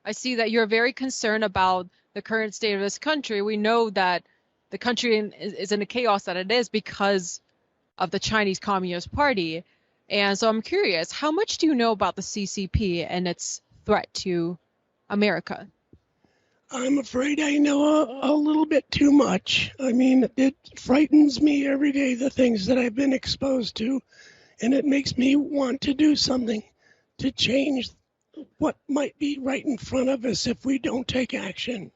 I see that you're very concerned about the current state of this country. We know that the country is in the chaos that it is because of the Chinese Communist Party. And so I'm curious, how much do you know about the CCP and its threat to America? I'm afraid I know a little bit too much. I mean, it frightens me every day, the things that I've been exposed to, and it makes me want to do something to change what might be right in front of us if we don't take action.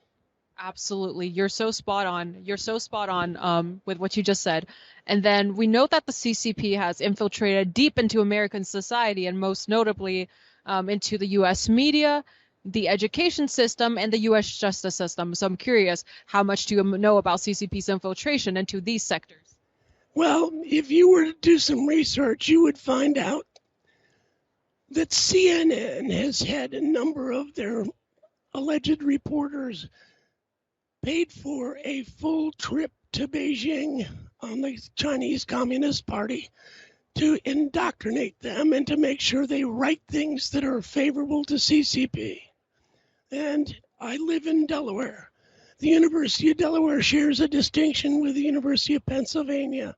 Absolutely. You're so spot on. You're so spot on with what you just said. And then we know that the CCP has infiltrated deep into American society, and most notably into the U.S. media, the education system, and the U.S. justice system. So I'm curious, how much do you know about CCP's infiltration into these sectors? Well, if you were to do some research, you would find out that CNN has had a number of their alleged reporters paid for a full trip to Beijing on the Chinese Communist Party to indoctrinate them and to make sure they write things that are favorable to CCP. And I live in Delaware. The University of Delaware shares a distinction with the University of Pennsylvania.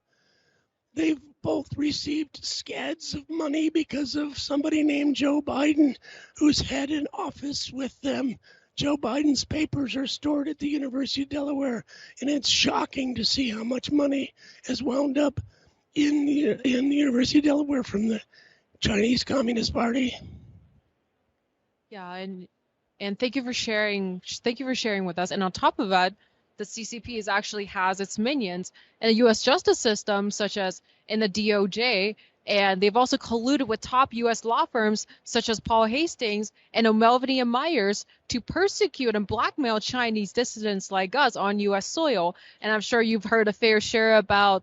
They've both received scads of money because of somebody named Joe Biden, who's had an office with them. Joe Biden's papers are stored at the University of Delaware, and it's shocking to see how much money has wound up in the University of Delaware from the Chinese Communist Party. Yeah, and thank you for sharing. Thank you for sharing with us. And on top of that, the CCP actually has its minions in the U.S. justice system, such as in the DOJ, and they've also colluded with top U.S. law firms such as Paul Hastings and O'Melveny and Myers to persecute and blackmail Chinese dissidents like us on U.S. soil. And I'm sure you've heard a fair share about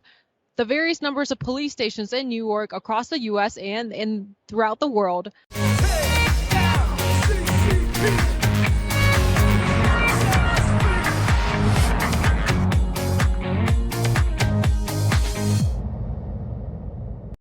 the various numbers of police stations in New York, across the U.S. and throughout the world. Take down CCP.